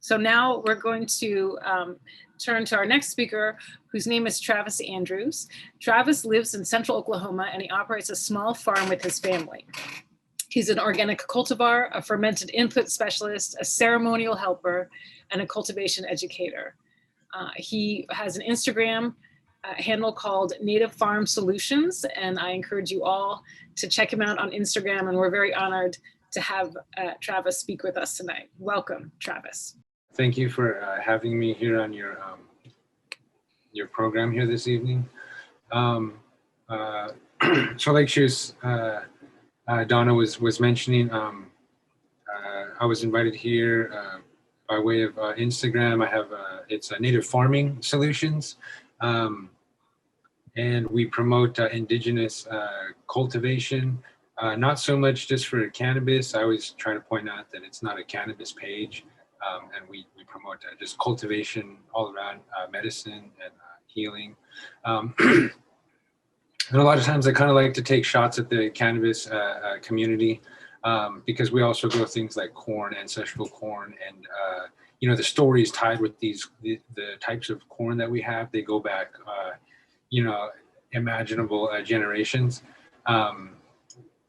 So now we're going to turn to our next speaker, whose name is Travis Andrews. Travis lives in central Oklahoma and he operates a small farm with his family. He's an organic cultivar, a fermented input specialist, a ceremonial helper, and a cultivation educator. He has an Instagram handle called Native Farm Solutions, and I encourage you all to check him out on Instagram, and we're very honored to have Travis speak with us tonight. Welcome, Travis. Thank you for having me here on your program here this evening. So like she was, Donna was mentioning, I was invited here by way of Instagram. I have, it's Native Farming Solutions. And we promote indigenous cultivation, not so much just for cannabis. I always try to point out that it's not a cannabis page. And we promote just cultivation all around, medicine and healing. And a lot of times I kind of like to take shots at the cannabis community because we also grow things like corn, ancestral corn, and you know, the stories tied with the types of corn that we have, they go back, you know, imaginable generations.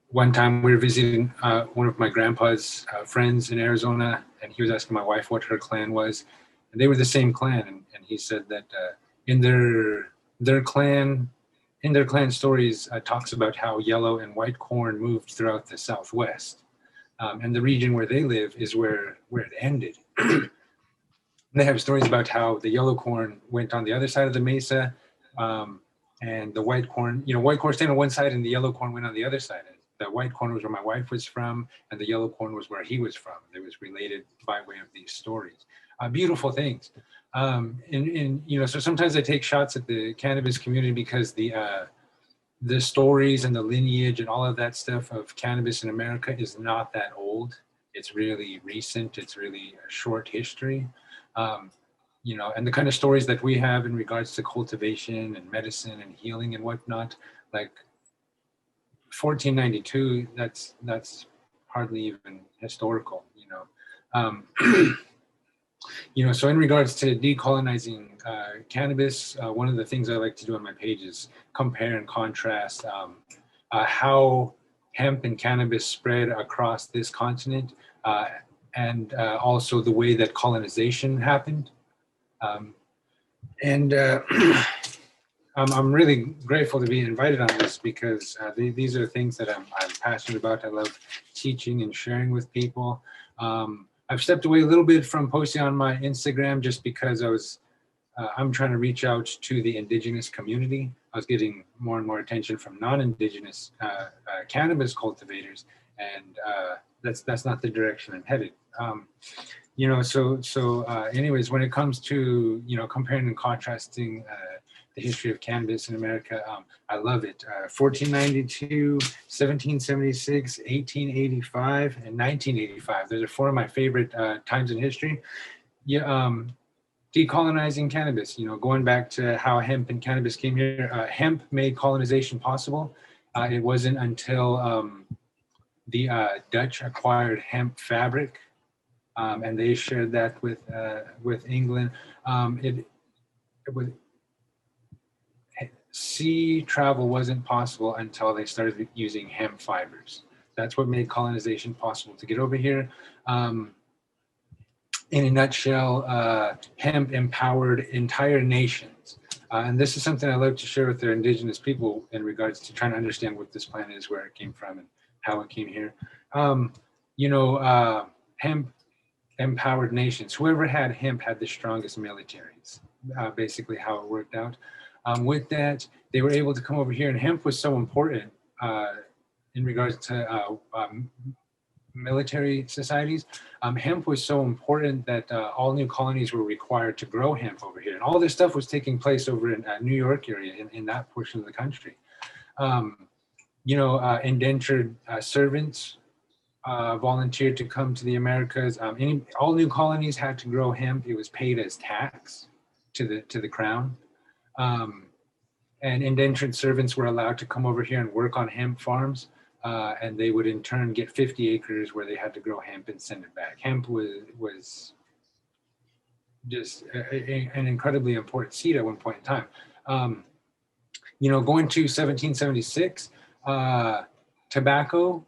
One time we were visiting one of my grandpa's friends in Arizona, and he was asking my wife what her clan was, and they were the same clan. And he said that in their clan stories talks about how yellow and white corn moved throughout the Southwest, and the region where they live is where it ended. They have stories about how the yellow corn went on the other side of the mesa, and the white corn, you know, white corn stayed on one side and the yellow corn went on the other side. The white corn was where my wife was from, and the yellow corn was where he was from. It was related by way of these stories. Beautiful things. And you know, so sometimes I take shots at the cannabis community because the stories and the lineage and all of that stuff of cannabis in America is not that old. It's really recent. It's really a short history. You know, and the kind of stories that we have in regards to cultivation and medicine and healing and whatnot, like 1492, that's hardly even historical, you know. You know, so in regards to decolonizing cannabis, one of the things I like to do on my page is compare and contrast how hemp and cannabis spread across this continent, and also the way that colonization happened. I'm really grateful to be invited on this because these are things that I'm passionate about. I love teaching and sharing with people. I've stepped away a little bit from posting on my Instagram just because I'm trying to reach out to the indigenous community. I was getting more and more attention from non-indigenous cannabis cultivators, and that's not the direction I'm headed. You know, so anyways, when it comes to, you know, comparing and contrasting the history of cannabis in America, I love it. 1492, 1776, 1885, and 1985. Those are four of my favorite times in history. Yeah, decolonizing cannabis, you know, going back to how hemp and cannabis came here. Hemp made colonization possible. It wasn't until the Dutch acquired hemp fabric, and they shared that with England. Sea travel wasn't possible until they started using hemp fibers. That's what made colonization possible to get over here. In a nutshell, hemp empowered entire nations. And this is something I love to share with their indigenous people in regards to trying to understand what this plant is, where it came from, and how it came here. You know, hemp empowered nations. Whoever had hemp had the strongest militaries, basically how it worked out. With that, they were able to come over here, and hemp was so important in regards to military societies. Hemp was so important that all new colonies were required to grow hemp over here. And all this stuff was taking place over in New York area, in that portion of the country. You know, indentured servants volunteered to come to the Americas. All new colonies had to grow hemp. It was paid as tax to the crown. And indentured servants were allowed to come over here and work on hemp farms, and they would in turn get 50 acres where they had to grow hemp and send it back. Hemp was just an incredibly important seed at one point in time. You know, going to 1776, tobacco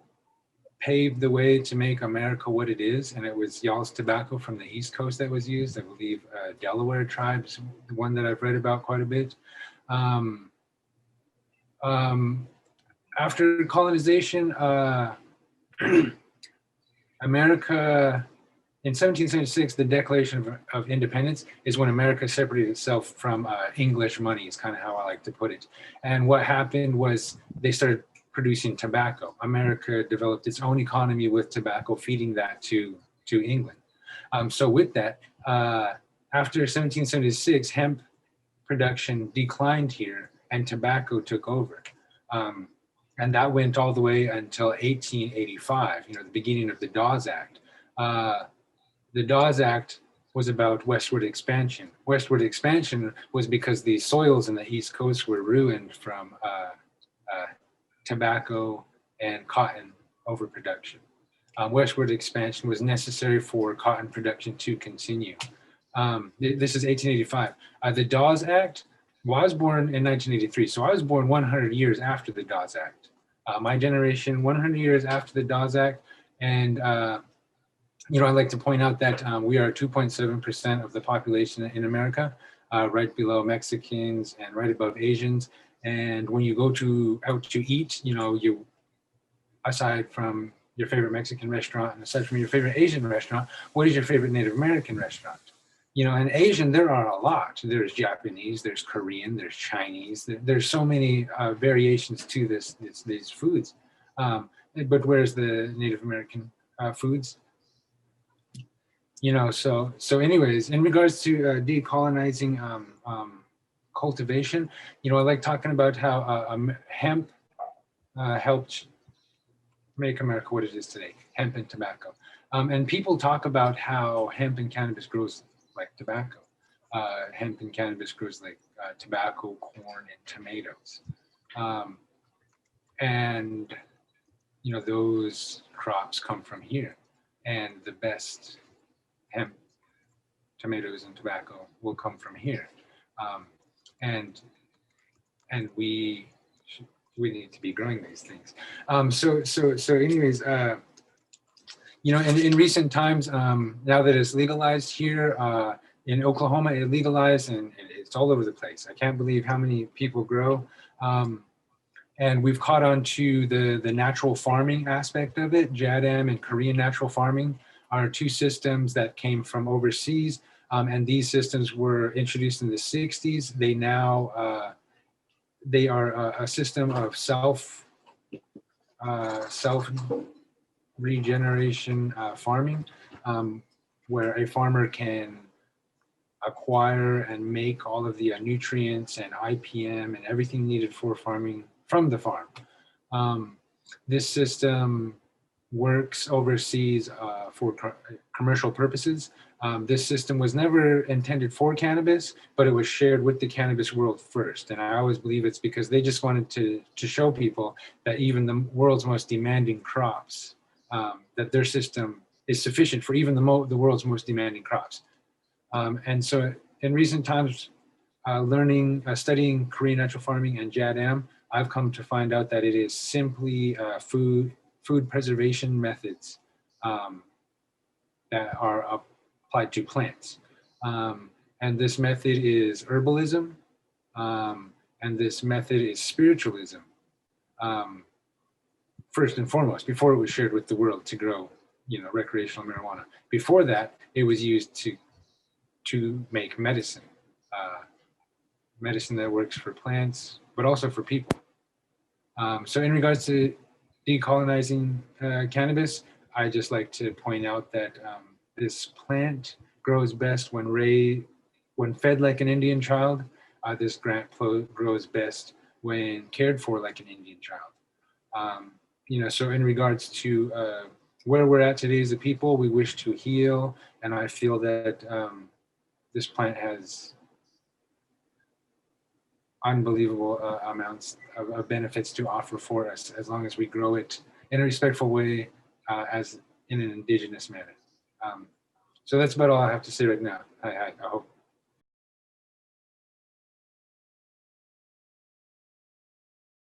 paved the way to make America what it is, and it was y'all's tobacco from the East Coast that was used. I believe Delaware tribes, the one that I've read about quite a bit. Um, After colonization, America, in 1776, the Declaration of Independence is when America separated itself from English money, is kind of how I like to put it. And what happened was they started producing tobacco. America developed its own economy with tobacco, feeding that to England. So with that, after 1776, hemp production declined here and tobacco took over. And that went all the way until 1885, you know, the beginning of the Dawes Act. The Dawes Act was about westward expansion. Westward expansion was because the soils in the East Coast were ruined from tobacco and cotton overproduction. Westward expansion was necessary for cotton production to continue. This is 1885. The Dawes Act, well, I was born in 1983, so I was born 100 years after the Dawes Act. My generation, 100 years after the Dawes Act, and you know, I'd like to point out that we are 2.7% of the population in America, right below Mexicans and right above Asians. And when you go out to eat, you know, you, aside from your favorite Mexican restaurant and aside from your favorite Asian restaurant, what is your favorite Native American restaurant? You know, and Asian, there are a lot. There's Japanese, there's Korean, there's Chinese. There's so many variations to these foods. But where's the Native American foods? You know, so anyways, in regards to decolonizing cultivation, you know, I like talking about how hemp helped make America what it is today, hemp and tobacco. And people talk about how hemp and cannabis grows like tobacco. Hemp and cannabis grows like tobacco, corn, and tomatoes. And, you know, those crops come from here. And the best hemp, tomatoes, and tobacco will come from here. And we need to be growing these things. So anyways, you know, in recent times, now that it's legalized here in Oklahoma, it legalized and it's all over the place. I can't believe how many people grow. And we've caught on to the natural farming aspect of it. JADAM and Korean natural farming are two systems that came from overseas. And these systems were introduced in the 60s. They now, they are a system of self regeneration farming, where a farmer can acquire and make all of the nutrients and IPM and everything needed for farming from the farm. This system works overseas for commercial purposes. This system was never intended for cannabis, but it was shared with the cannabis world first. And I always believe it's because they just wanted to show people that even the world's most demanding crops, that their system is sufficient for even the world's most demanding crops. And so in recent times, studying Korean natural farming and JADAM, I've come to find out that it is simply food preservation methods that are applied to plants. And this method is herbalism, and this method is spiritualism. First and foremost, before it was shared with the world to grow, you know, recreational marijuana. Before that, it was used to make medicine, medicine that works for plants, but also for people. So in regards to decolonizing cannabis, I just like to point out that this plant grows best when fed like an Indian child. This plant grows best when cared for like an Indian child. You know, so in regards to where we're at today as a people, we wish to heal, and I feel that this plant has unbelievable amounts of benefits to offer for us as long as we grow it in a respectful way, as in an indigenous manner. So that's about all I have to say right now. I hope